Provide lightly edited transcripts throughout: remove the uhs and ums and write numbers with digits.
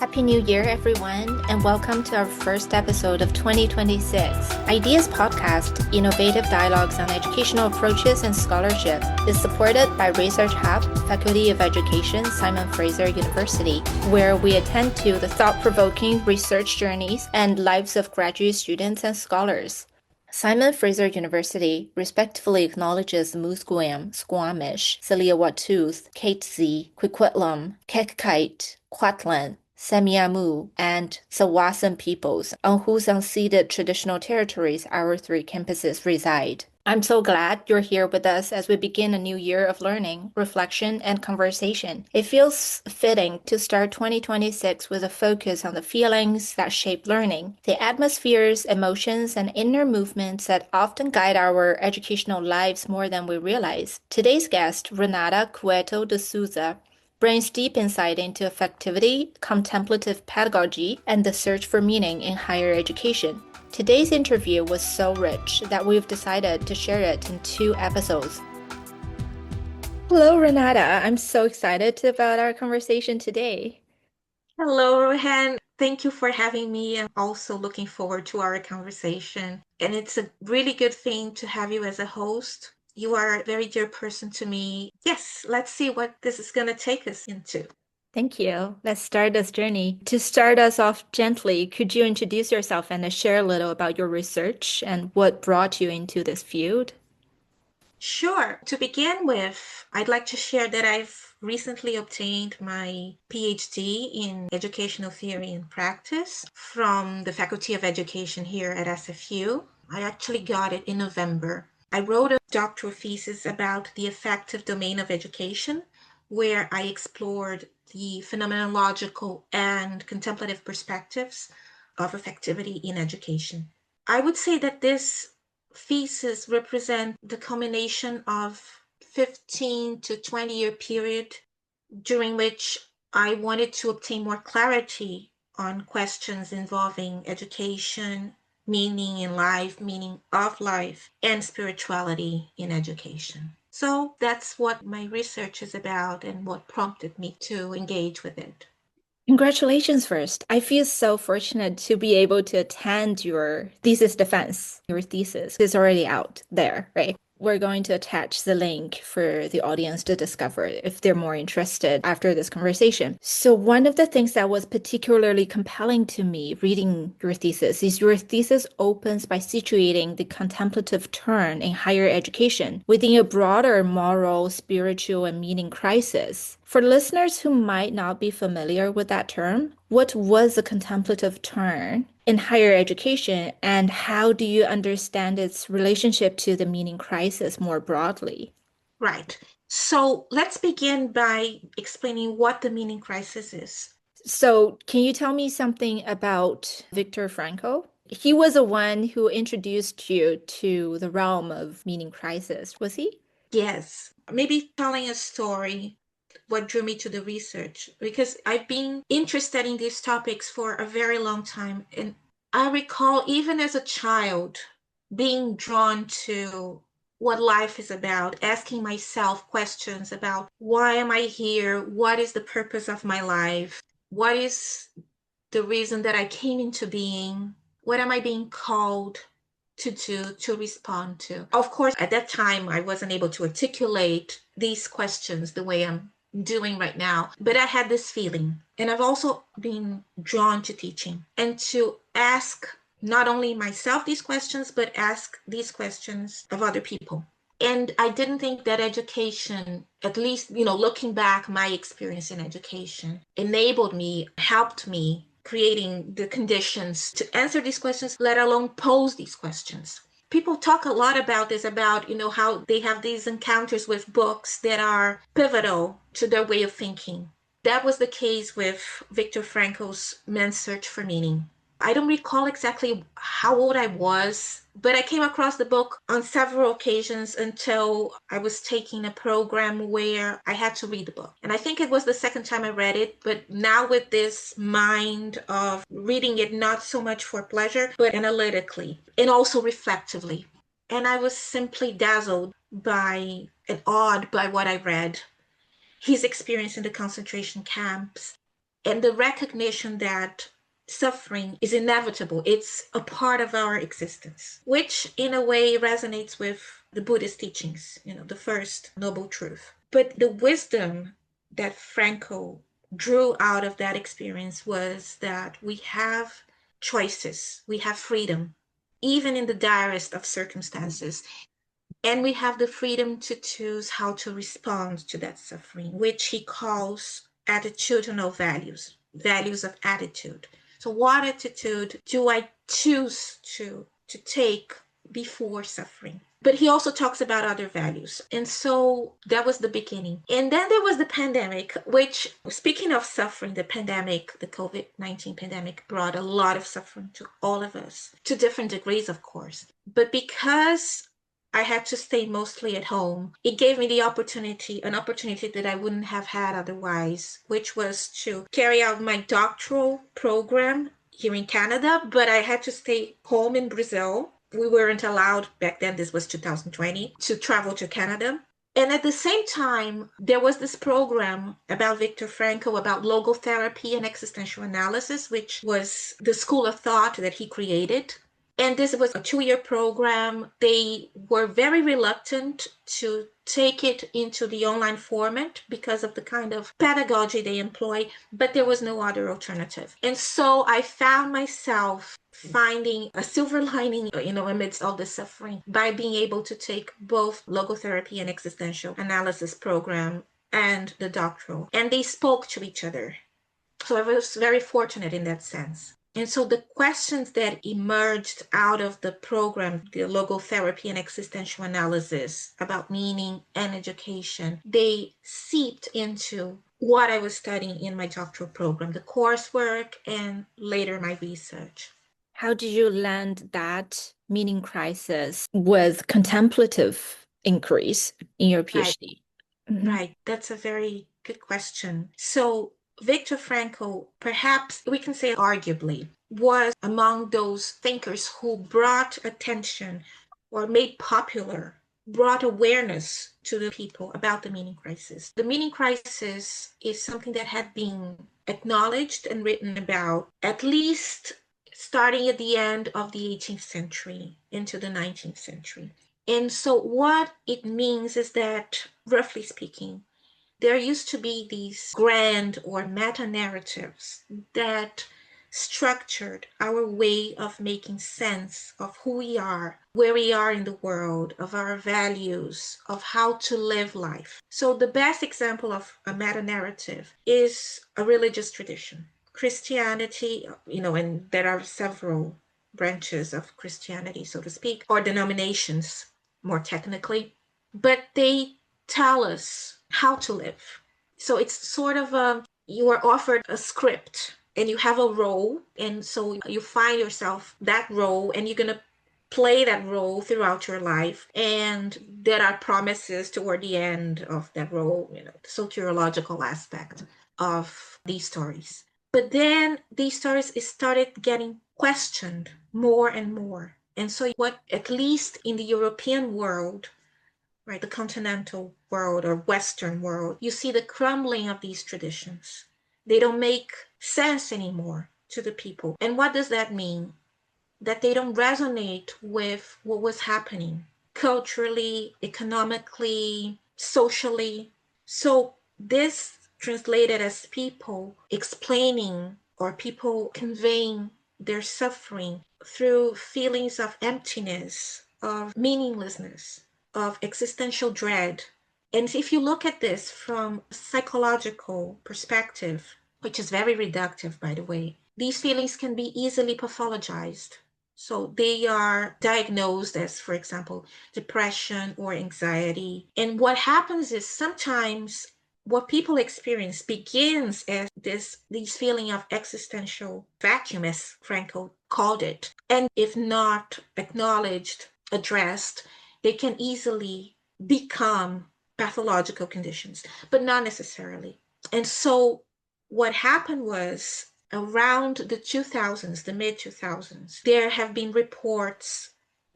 Happy New Year, everyone, and welcome to our first episode of 2026 Ideas Podcast, Innovative Dialogues on Educational Approaches and Scholarship, is supported by Research Hub, Faculty of Education, Simon Fraser University, where we attend to the thought-provoking research journeys and lives of graduate students and scholars. Simon Fraser University respectfully acknowledges the Musqueam, Squamish, Tsleil-Waututh, Katzie, Coquitlam, Kekite, Kwantlen, Semiahmoo, and Tsawwassen peoples on whose unceded traditional territories our three campuses reside. I'm so glad you're here with us as we begin a new year of learning, reflection, and conversation. It feels fitting to start 2026 with a focus on the feelings that shape learning, the atmospheres, emotions, and inner movements that often guide our educational lives more than we realize. Today's guest, Renata Cueto de Souza, brings deep insight into affectivity, contemplative pedagogy, and the search for meaning in higher education. Today's interview was so rich that we've decided to share it in 2 episodes. Hello, Renata. I'm so excited about our conversation today. Hello, Rohan. Thank you for having me. I'm also looking forward to our conversation. And it's a really good thing to have you as a host. You are a very dear person to me. Yes, let's see what this is going to take us into. Thank you. Let's start this journey. To start us off gently, could you introduce yourself and share a little about your research and what brought you into this field? Sure. To begin with, I'd like to share that I've recently obtained my PhD in educational theory and practice from the Faculty of Education here at SFU. I actually got it in November. I wrote a doctoral thesis about the affective domain of education, where I explored the phenomenological and contemplative perspectives of affectivity in education. I would say that this thesis represent the culmination of 15 to 20-year period during which I wanted to obtain more clarity on questions involving education, meaning in life, meaning of life, and spirituality in education. So that's what my research is about and what prompted me to engage with it. Congratulations first. I feel so fortunate to be able to attend your thesis defense. Your thesis is already out there, right? We're going to attach the link for the audience to discover if they're more interested after this conversation. So, one of the things that was particularly compelling to me reading your thesis is your thesis opens by situating the contemplative turn in higher education within a broader moral, spiritual, and meaning crisis. For listeners who might not be familiar with that term, what was a contemplative turn in higher education, and how do you understand its relationship to the meaning crisis more broadly? Right. So let's begin by explaining what the meaning crisis is. So, can you tell me something about Viktor Frankl? He was the one who introduced you to the realm of meaning crisis, was he? Yes, maybe telling a story, what drew me to the research, because I've been interested in these topics for a very long time. And I recall, even as a child, being drawn to what life is about, asking myself questions about why am I here? What is the purpose of my life? What is the reason that I came into being? What am I being called to do, to respond to? Of course, at that time, I wasn't able to articulate these questions the way I'm doing right now, but I had this feeling. And I've also been drawn to teaching and to ask not only myself these questions, but ask these questions of other people. And I didn't think that education, at least, looking back, my experience in education enabled me, helped me creating the conditions to answer these questions, let alone pose these questions. People talk a lot about this, about, how they have these encounters with books that are pivotal to their way of thinking. That was the case with Viktor Frankl's Man's Search for Meaning. I don't recall exactly how old I was, but I came across the book on several occasions until I was taking a program where I had to read the book. And I think it was the second time I read it, but now with this mind of reading it not so much for pleasure, but analytically and also reflectively. And I was simply dazzled by and awed by what I read. His experience in the concentration camps, and the recognition that suffering is inevitable. It's a part of our existence, which in a way resonates with the Buddhist teachings, the first noble truth. But the wisdom that Frankl drew out of that experience was that we have choices, we have freedom, even in the direst of circumstances. And we have the freedom to choose how to respond to that suffering, which he calls attitudinal values, values of attitude. So what attitude do I choose to take before suffering? But he also talks about other values. And so that was the beginning. And then there was the pandemic, which, speaking of suffering, the pandemic, the COVID-19 pandemic brought a lot of suffering to all of us, to different degrees, of course. But because I had to stay mostly at home, it gave me an opportunity that I wouldn't have had otherwise, which was to carry out my doctoral program here in Canada, but I had to stay home in Brazil. We weren't allowed back then, this was 2020, to travel to Canada. And at the same time, there was this program about Viktor Frankl, about logotherapy and existential analysis, which was the school of thought that he created. And this was a 2-year program. They were very reluctant to take it into the online format because of the kind of pedagogy they employ, but there was no other alternative. And so I found myself finding a silver lining, amidst all the suffering by being able to take both logotherapy and existential analysis program and the doctoral. And they spoke to each other. So I was very fortunate in that sense. And so the questions that emerged out of the program, the logotherapy and existential analysis about meaning and education, they seeped into what I was studying in my doctoral program, the coursework, and later my research. How did you land that meaning crisis with contemplative inquiries in your PhD? Right. That's a very good question. So Viktor Frankl, perhaps we can say arguably, was among those thinkers who brought attention or made popular, brought awareness to the people about the meaning crisis. The meaning crisis is something that had been acknowledged and written about at least starting at the end of the 18th century into the 19th century. And so what it means is that, roughly speaking, there used to be these grand or metanarratives that structured our way of making sense of who we are, where we are in the world, of our values, of how to live life. So the best example of a metanarrative is a religious tradition. Christianity, and there are several branches of Christianity, so to speak, or denominations, more technically, but they tell us how to live. So it's sort of you are offered a script and you have a role, and so you find yourself that role and you're going to play that role throughout your life, and there are promises toward the end of that role, the soteriological aspect of these stories. But then these stories started getting questioned more and more. And so what, at least in the European world, right, the continental world or Western world, you see the crumbling of these traditions. They don't make sense anymore to the people. And what does that mean? That they don't resonate with what was happening culturally, economically, socially. So this translated as people explaining or people conveying their suffering through feelings of emptiness, of meaninglessness, of existential dread. And if you look at this from a psychological perspective, which is very reductive, by the way, these feelings can be easily pathologized. So they are diagnosed as, for example, depression or anxiety. And what happens is sometimes what people experience begins as these feeling of existential vacuum, as Frankl called it. And if not acknowledged, addressed, they can easily become pathological conditions, but not necessarily. And so what happened was around the 2000s, the mid 2000s, there have been reports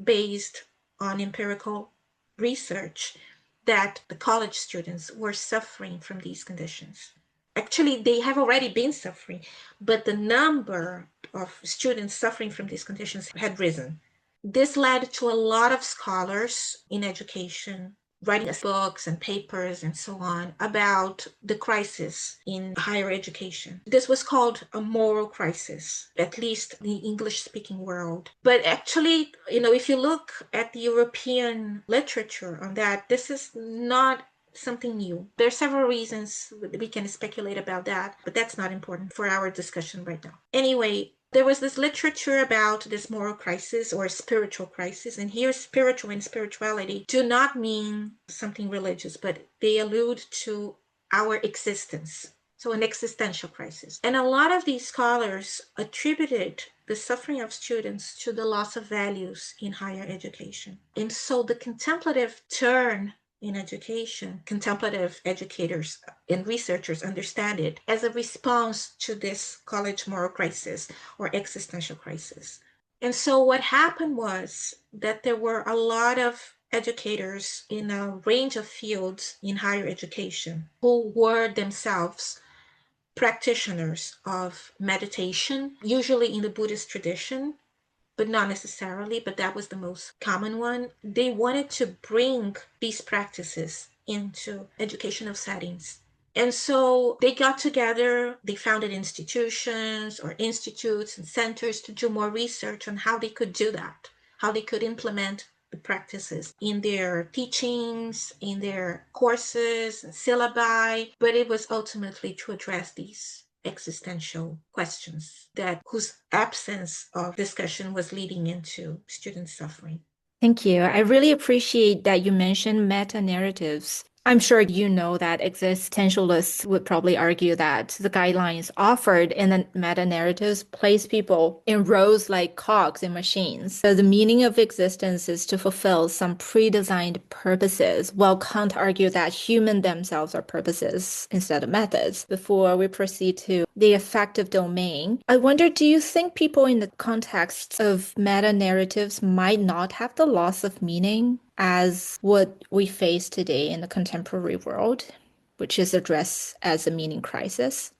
based on empirical research that the college students were suffering from these conditions. Actually, they have already been suffering, but the number of students suffering from these conditions had risen. This led to a lot of scholars in education writing books and papers and so on about the crisis in higher education. This was called a moral crisis, at least in the English speaking world. But actually, if you look at the European literature on that, this is not something new. There are several reasons we can speculate about that, but that's not important for our discussion right now. Anyway, there was this literature about this moral crisis or spiritual crisis, and here spiritual and spirituality do not mean something religious, but they allude to our existence. So an existential crisis. And a lot of these scholars attributed the suffering of students to the loss of values in higher education. And so the contemplative turn in education, contemplative educators and researchers understand it as a response to this college moral crisis or existential crisis. And so what happened was that there were a lot of educators in a range of fields in higher education who were themselves practitioners of meditation, usually in the Buddhist tradition, but not necessarily, but that was the most common one. They wanted to bring these practices into educational settings. And so they got together, they founded institutions or institutes and centers to do more research on how they could do that, how they could implement the practices in their teachings, in their courses, and syllabi, but it was ultimately to address these existential questions that whose absence of discussion was leading into student suffering. Thank you. I really appreciate that you mentioned meta-narratives. I'm sure you know that existentialists would probably argue that the guidelines offered in the meta-narratives place people in roles like cogs in machines. So the meaning of existence is to fulfill some pre-designed purposes, while Kant argued that humans themselves are purposes instead of methods. Before we proceed to the affective domain, I wonder, do you think people in the context of meta-narratives might not have the loss of meaning as what we face today in the contemporary world, which is addressed as a meaning crisis?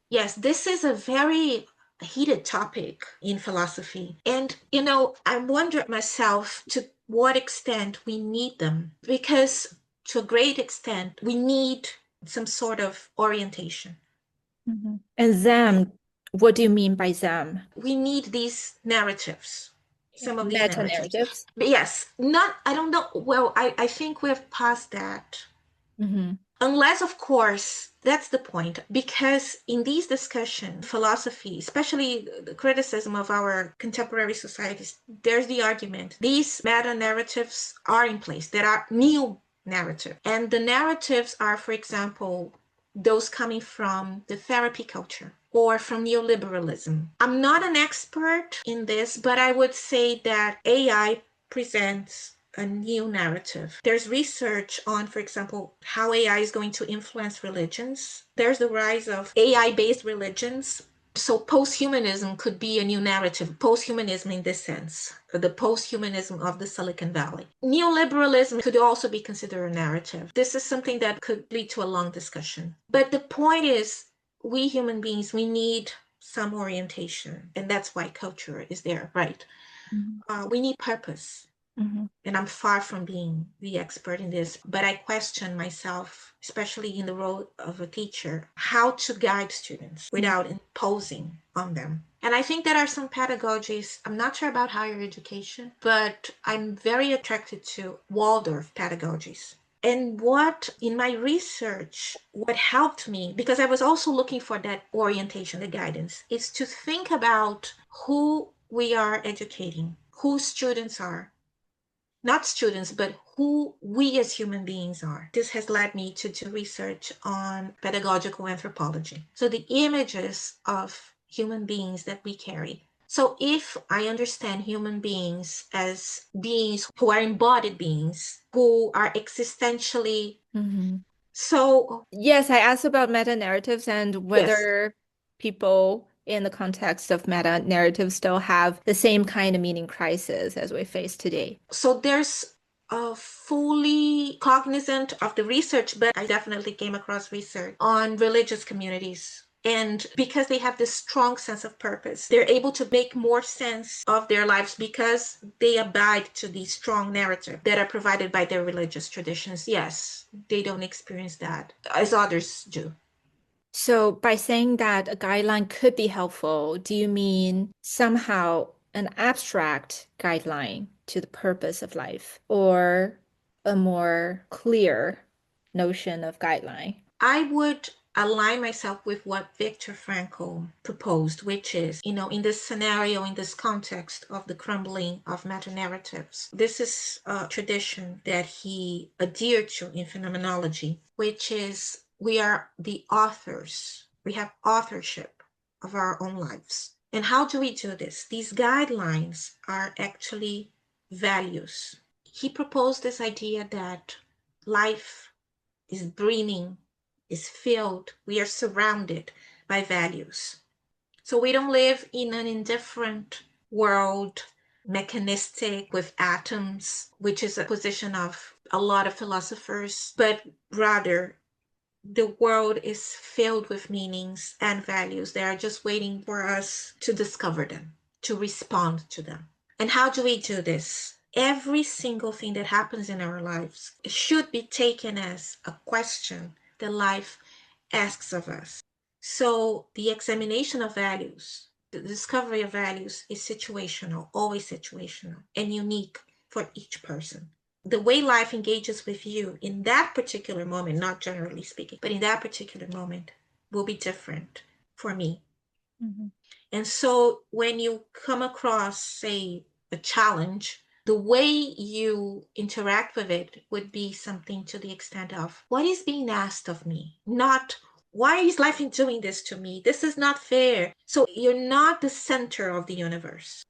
Yes, this is a very heated topic in philosophy. And, I wonder myself to what extent we need them, because to a great extent, we need some sort of orientation. Mhm. And them, what do you mean by them? We need these narratives, some of these Meta narratives. narratives. But yes, not, I don't know. Well, I think we've passed that. Hmm. Unless, of course, that's the point, because in these discussions, philosophy, especially the criticism of our contemporary societies, there's the argument these meta narratives are in place. There are new narratives. And the narratives are, for example, those coming from the therapy culture or from neoliberalism. I'm not an expert in this, but I would say that AI presents a new narrative. There's research on, for example, how AI is going to influence religions. There's the rise of AI based religions. So, post-humanism could be a new narrative, post-humanism in this sense, the post-humanism of the Silicon Valley. Neoliberalism could also be considered a narrative. This is something that could lead to a long discussion. But the point is, we human beings, we need some orientation, and that's why culture is there, right? We need purpose. Hmm. And I'm far from being the expert in this, but I question myself, especially in the role of a teacher, how to guide students without imposing on them. And I think there are some pedagogies, I'm not sure about higher education, but I'm very attracted to Waldorf pedagogies. And what in my research, what helped me, because I was also looking for that orientation, the guidance, is to think about who we are educating, who students are, not students, but who we as human beings are. This has led me to do research on pedagogical anthropology. So the images of human beings that we carry. So if I understand human beings as beings who are embodied beings, who are existentially, Hmm. so Yes, I asked about meta narratives and yes, whether people in the context of meta narratives still have the same kind of meaning crisis as we face today. so there's fully cognizant of the research, but I definitely came across research on religious communities. And because they have this strong sense of purpose, they're able to make more sense of their lives because they abide to these strong narratives that are provided by their religious traditions. Yes, they don't experience that as others do. So, by saying that a guideline could be helpful, do you mean somehow an abstract guideline to the purpose of life or a more clear notion of guideline? I would align myself with what Viktor Frankl proposed, which is, in this scenario, in this context of the crumbling of metanarratives, this is a tradition that he adhered to in phenomenology, which is we are the authors. We have authorship of our own lives. And how do we do this? These guidelines are actually values. He proposed this idea that life is brimming, is filled, we are surrounded by values. So we don't live in an indifferent world, mechanistic with atoms, which is a position of a lot of philosophers, but rather the world is filled with meanings and values. They are just waiting for us to discover them, to respond to them. And how do we do this? Every single thing that happens in our lives should be taken as a question that life asks of us. So the examination of values, the discovery of values is situational, always situational, and unique for each person. The way life engages with you in that particular moment, not generally speaking, but in that particular moment, will be different for me. Mm-hmm. And so when you come across, say, a challenge, the way you interact with it would be something to the extent of what is being asked of me, not why is life doing this to me? This is not fair. So you're not the center of the universe.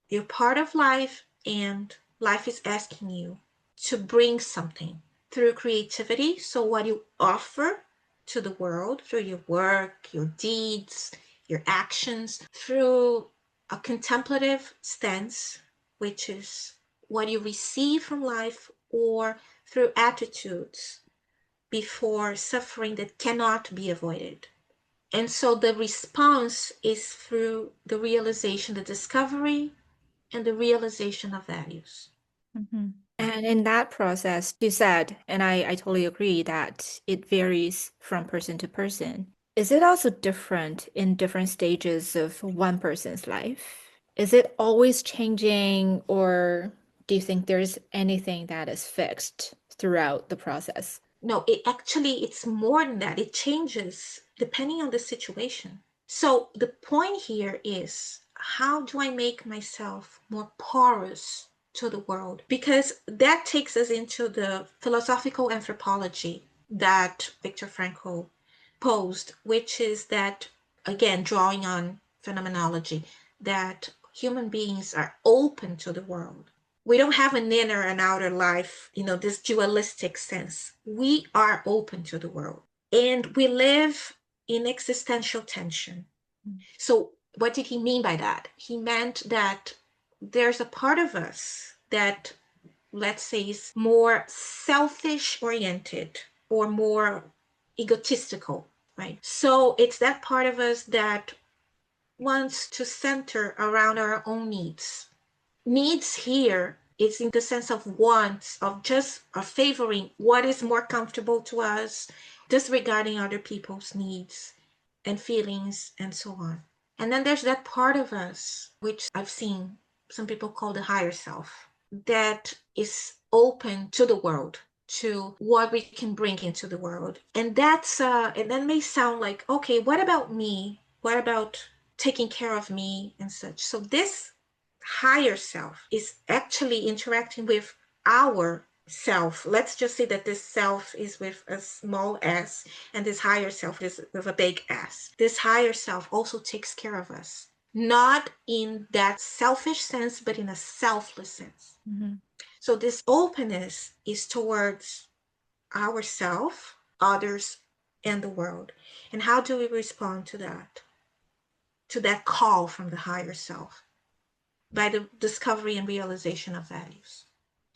You're part of life, and life is asking you to bring something through creativity. So what you offer to the world through your work, your deeds, your actions, through a contemplative stance, which is what you receive from life, or through attitudes before suffering that cannot be avoided. And so the response is through the realization, the discovery, and the realization of values. Mm-hmm. And in that process, you said, and I totally agree that it varies from person to person. Is it also different in different stages of one person's life? Is it always changing, or do you think there's anything that is fixed throughout the process? No, it's more than that. It changes depending on the situation. So the point here is, how do I make myself more porous to the world? Because that takes us into the philosophical anthropology that Viktor Frankl posed, which is that, again, drawing on phenomenology, that human beings are open to the world. We don't have an inner and outer life, this dualistic sense. We are open to the world, and we live in existential tension. So what did he mean by that? He meant that there's a part of us that, let's say, is more selfish oriented or more egotistical, right? So it's that part of us that wants to center around our own needs. Needs here is in the sense of wants, of just favoring what is more comfortable to us, disregarding other people's needs and feelings and so on. And then there's that part of us, which I've seen some people call the higher self, that is open to the world, to what we can bring into the world. And and that may sound like, okay, what about me? What about taking care of me and such? So this higher self is actually interacting with our self. Let's just say that this self is with a small s, and this higher self is with a big S. This higher self also takes care of us, not in that selfish sense, but in a selfless sense. Mm-hmm. So this openness is towards ourself, others, and the world. And how do we respond to that? To that call from the higher self? By the discovery and realization of values.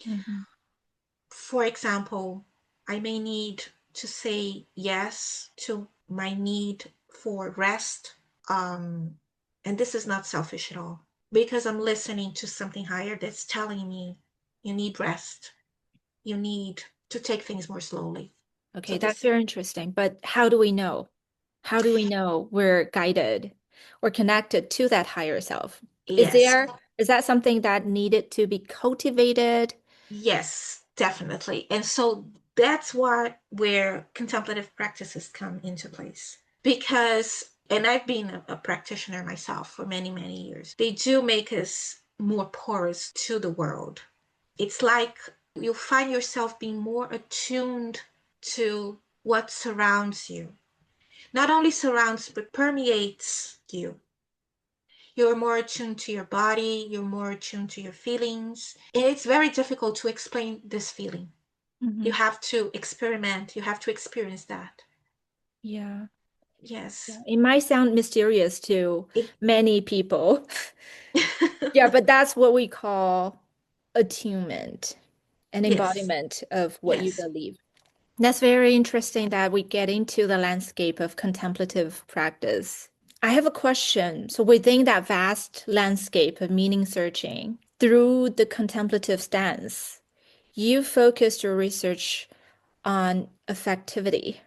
Mm-hmm. For example, I may need to say yes to my need for rest. And this is not selfish at all, because I'm listening to something higher that's telling me you need rest. You need to take things more slowly. So Okay, that's this, very interesting. But how do we know? How do we know we're guided or connected to that higher self? Is yes, there, is that something that needed to be cultivated? yes, definitely. And so that's where contemplative practices come into place. Because, and I've been a practitioner myself for many, many years, they do make us more porous to the world. It's like you find yourself being more attuned to what surrounds you. Not only surrounds, but permeates you. You're more attuned to your body, you're more attuned to your feelings. And it's very difficult to explain this feeling. You Mhm. have to experiment, you have to experience that. Yeah. Yes. Yeah. It might sound mysterious to It, many people. Yeah, but that's what we call attunement, an yes, embodiment of what you yes. believe. That's very interesting that we get into the landscape of contemplative practice. I have a question. So, within that vast landscape of meaning searching, through the contemplative stance, you focused your research on affectivity,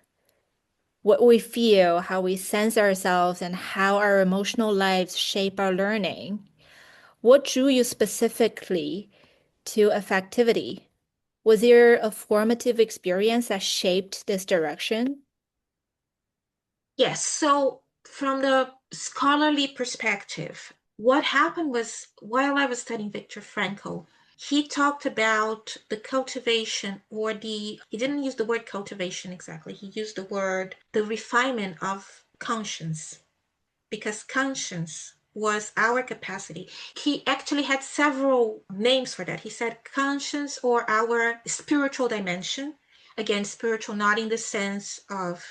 what we feel, how we sense ourselves, and how our emotional lives shape our learning. What drew you specifically to affectivity? Was there a formative experience that shaped this direction? Yes. So, from the scholarly perspective, what happened was while I was studying Viktor Frankl, he talked about the cultivation, or he didn't use the word cultivation exactly, he used the word the refinement of conscience, because conscience was our capacity. He actually had several names for that. He said conscience, or our spiritual dimension. Again, spiritual not in the sense of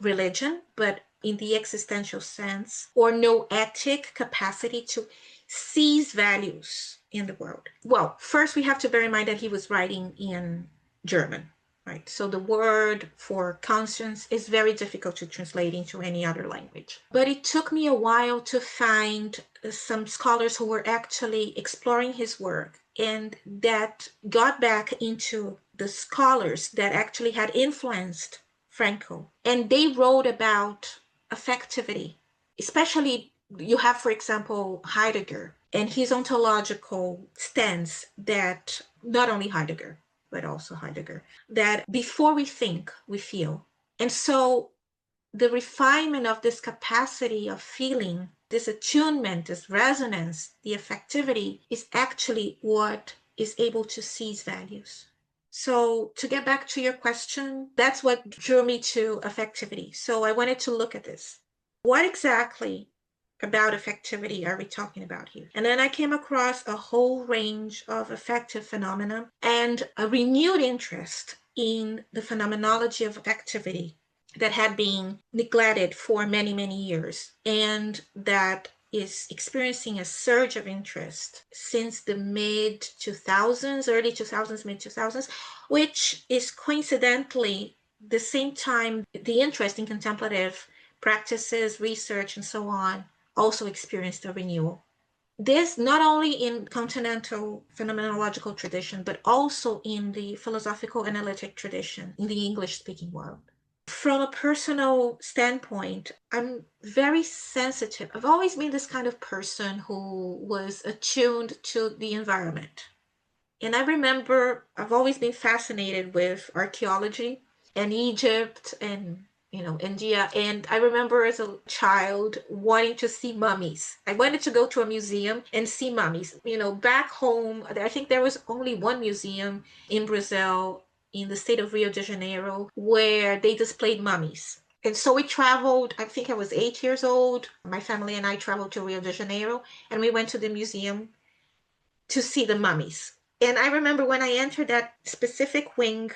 religion, but in the existential sense, or noetic capacity to seize values in the world. Well, first we have to bear in mind that he was writing in German, right? So the word for conscience is very difficult to translate into any other language. But it took me a while to find some scholars who were actually exploring his work and that got back into the scholars that actually had influenced Frankl. And they wrote about affectivity, especially you have, for example, Heidegger and his ontological stance, that not only Heidegger, but also Heidegger, that before we think, we feel. And so the refinement of this capacity of feeling, this attunement, this resonance, the affectivity is actually what is able to seize values. So, to get back to your question, that's what drew me to affectivity. So, I wanted to look at this. What exactly about affectivity are we talking about here? And then I came across a whole range of affective phenomena and a renewed interest in the phenomenology of affectivity that had been neglected for many, many years, and that is experiencing a surge of interest since the mid 2000s, early 2000s, mid 2000s, which is coincidentally the same time the interest in contemplative practices, research, and so on also experienced a renewal. This not only in continental phenomenological tradition, but also in the philosophical analytic tradition in the English speaking world. From a personal standpoint, I'm very sensitive. I've always been this kind of person who was attuned to the environment. And I remember I've always been fascinated with archaeology and Egypt and India. And I remember as a child wanting to see mummies. I wanted to go to a museum and see mummies. Back home, I think there was only one museum in Brazil, in the state of Rio de Janeiro, where they displayed mummies. And so we traveled, I think I was 8 years old. My family and I traveled to Rio de Janeiro, and we went to the museum to see the mummies. And I remember when I entered that specific wing,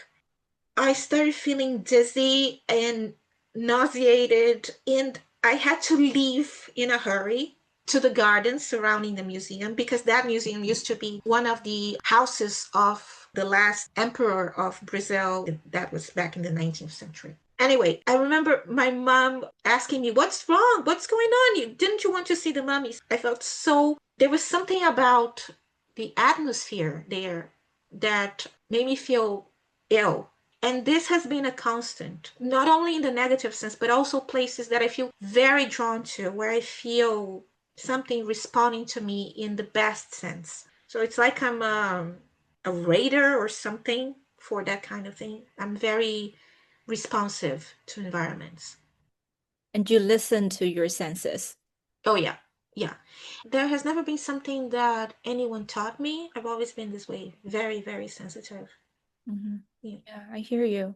I started feeling dizzy and nauseated, and I had to leave in a hurry. to the gardens surrounding the museum, because that museum used to be one of the houses of the last emperor of Brazil. That was back in the 19th century. Anyway, I remember my mom asking me, "What's wrong? What's going on? Didn't you want to see the mummies?" I felt so, there was something about the atmosphere there that made me feel ill. And this has been a constant, not only in the negative sense, but also places that I feel very drawn to, where I feel something responding to me in the best sense. So it's like I'm a radar or something for that kind of thing. I'm very responsive to environments. And you listen to your senses. Oh, yeah. Yeah. There has never been something that anyone taught me. I've always been this way, very, very sensitive. Mm-hmm. Yeah. Yeah, I hear you.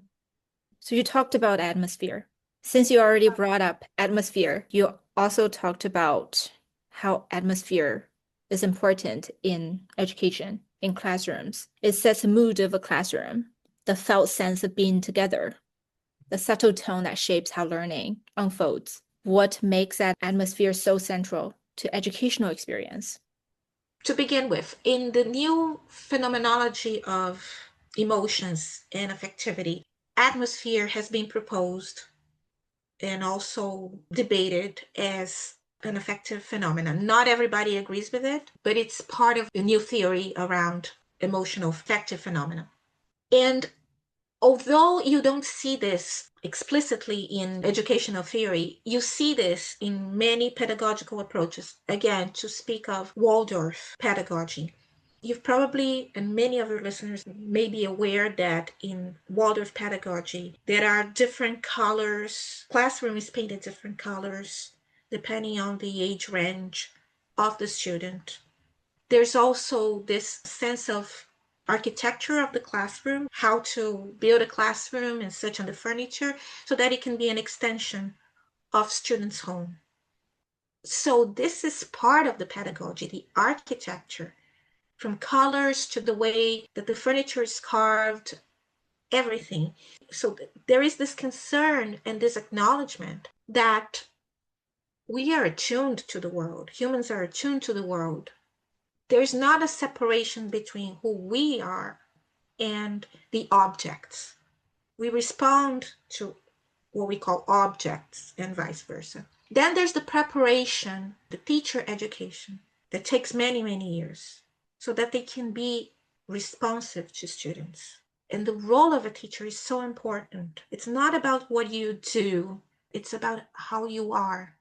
So you talked about atmosphere. Since you already brought up atmosphere, you also talked about how atmosphere is important in education, in classrooms. It sets the mood of a classroom, the felt sense of being together, the subtle tone that shapes how learning unfolds. What makes that atmosphere so central to educational experience? To begin with, in the new phenomenology of emotions and affectivity, atmosphere has been proposed and also debated as an affective phenomenon. Not everybody agrees with it, but it's part of the new theory around emotional affective phenomena. And although you don't see this explicitly in educational theory, you see this in many pedagogical approaches. Again, to speak of Waldorf pedagogy, you've probably, and many of your listeners may be aware that in Waldorf pedagogy, there are different colors. Classroom is painted different colors depending on the age range of the student. There's also this sense of architecture of the classroom, how to build a classroom and such on the furniture so that it can be an extension of students' home. So this is part of the pedagogy, the architecture, from colors to the way that the furniture is carved, everything. So there is this concern and this acknowledgement that we are attuned to the world. Humans are attuned to the world. There's not a separation between who we are and the objects. We respond to what we call objects and vice versa. Then there's the preparation, the teacher education, that takes many, many years so that they can be responsive to students. And the role of a teacher is so important. It's not about what you do, it's about how you are.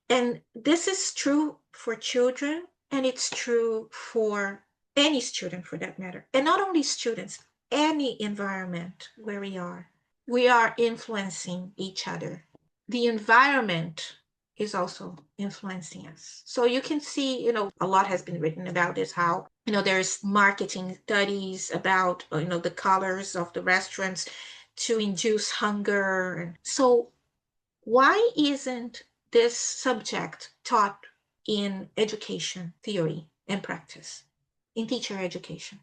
And this is true for children, and it's true for any student for that matter. And not only students, any environment where we are influencing each other. The environment is also influencing us. So you can see, a lot has been written about this, how, there's marketing studies about, the colors of the restaurants to induce hunger. And so why isn't this subject taught in education theory and practice, in teacher education?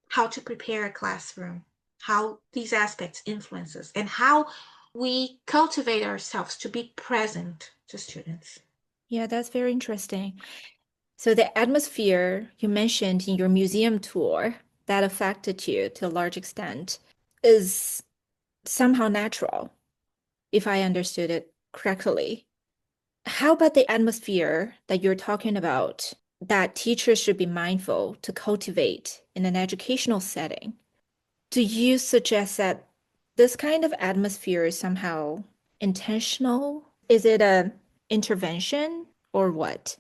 How to prepare a classroom, how these aspects influence us, and how we cultivate ourselves to be present to students. Yeah, that's very interesting. So the atmosphere you mentioned in your museum tour that affected you to a large extent is somehow natural, if I understood it correctly. How about the atmosphere that you're talking about that teachers should be mindful to cultivate in an educational setting? Do you suggest that this kind of atmosphere is somehow intentional? Is it a intervention or what?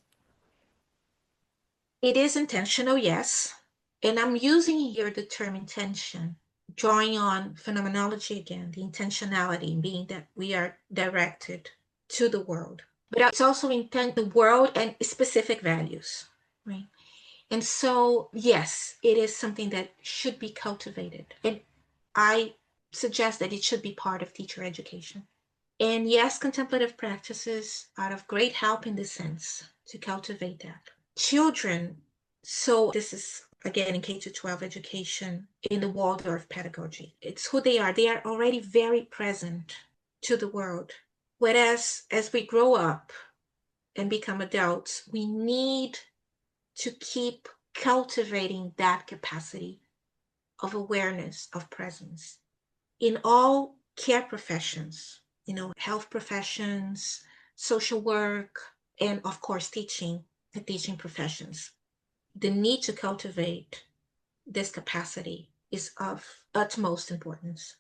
It is intentional, yes. And I'm using here the term intention, drawing on phenomenology again, the intentionality being that we are directed to the world. But it's also intent the world and specific values, right? And so, yes, it is something that should be cultivated. And I suggest that it should be part of teacher education. And yes, contemplative practices are of great help in this sense to cultivate that. Children, so this is again in K to 12 education in the Waldorf pedagogy. It's who they are. They are already very present to the world. Whereas as we grow up, and become adults, we need to keep cultivating that capacity of awareness, of presence in all care professions, health professions, social work, and of course, the teaching professions. The need to cultivate this capacity is of utmost importance.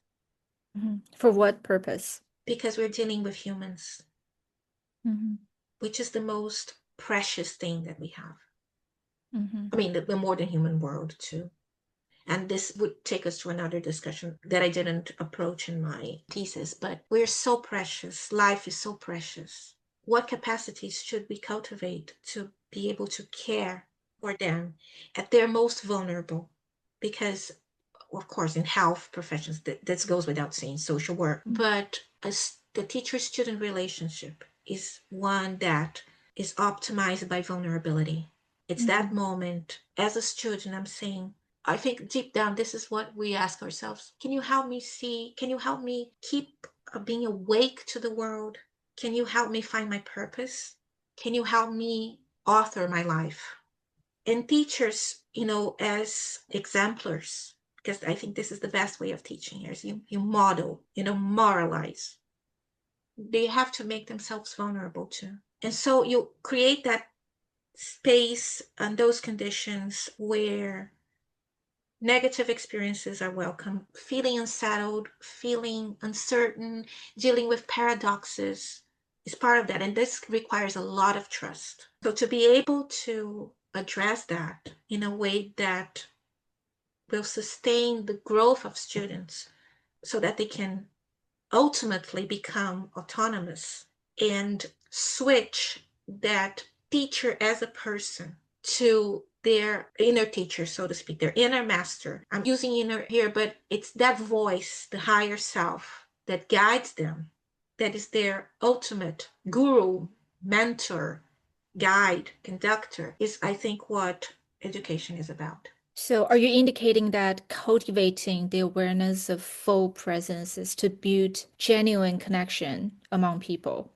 Mm-hmm. For what purpose? Because we're dealing with humans, Mm-hmm. which is the most precious thing that we have. Mm-hmm. I mean, the more than human world, too. And this would take us to another discussion that I didn't approach in my thesis, but we're so precious. Life is so precious. What capacities should we cultivate to be able to care for them at their most vulnerable? Because, of course, in health professions, this goes without saying, social work, but as the teacher-student relationship is one that is optimized by vulnerability. It's that moment as a student, I'm saying, I think deep down, this is what we ask ourselves. Can you help me see? Can you help me keep being awake to the world? Can you help me find my purpose? Can you help me author my life? And teachers, as exemplars, because I think this is the best way of teaching here, is you model, moralize. They have to make themselves vulnerable too. And so you create that space and those conditions where negative experiences are welcome. Feeling unsettled, feeling uncertain, dealing with paradoxes is part of that. And this requires a lot of trust. So to be able to address that in a way that will sustain the growth of students so that they can ultimately become autonomous and switch that teacher as a person to their inner teacher, so to speak, their inner master. I'm using inner here, but it's that voice, the higher self, that guides them, that is their ultimate guru, mentor, guide, conductor, is, I think, what education is about. So, are you indicating that cultivating the awareness of full presence is to build genuine connection among people,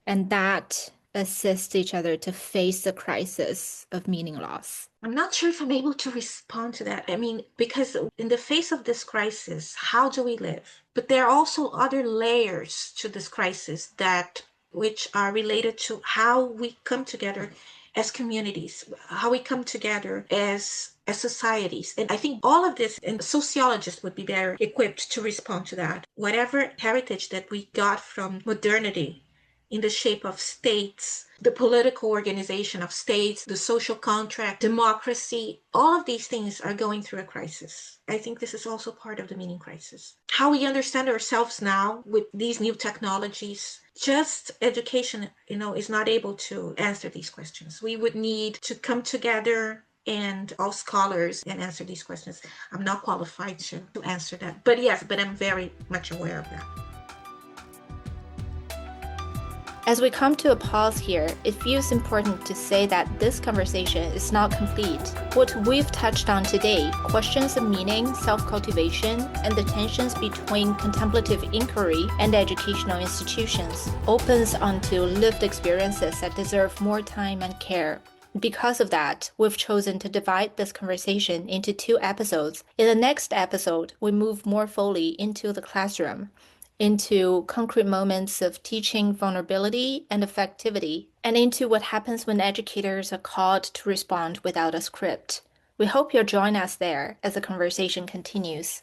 and that assist each other to face the crisis of meaning loss? I'm not sure if I'm able to respond to that. I mean, because in the face of this crisis, how do we live? But there are also other layers to this crisis that which are related to how we come together as communities, how we come together as societies. And I think all of this, and sociologists would be better equipped to respond to that. Whatever heritage that we got from modernity in the shape of states, the political organization of states, the social contract, democracy, all of these things are going through a crisis. I think this is also part of the meaning crisis. How we understand ourselves now with these new technologies, just education, is not able to answer these questions. We would need to come together and all scholars and answer these questions. I'm not qualified to answer that. But yes, but I'm very much aware of that. As we come to a pause here, it feels important to say that this conversation is not complete. What we've touched on today, questions of meaning, self-cultivation, and the tensions between contemplative inquiry and educational institutions, opens onto lived experiences that deserve more time and care. Because of that, we've chosen to divide this conversation into 2 episodes. In the next episode, we move more fully into the classroom, into concrete moments of teaching vulnerability and affectivity, and into what happens when educators are called to respond without a script. We hope you'll join us there as the conversation continues.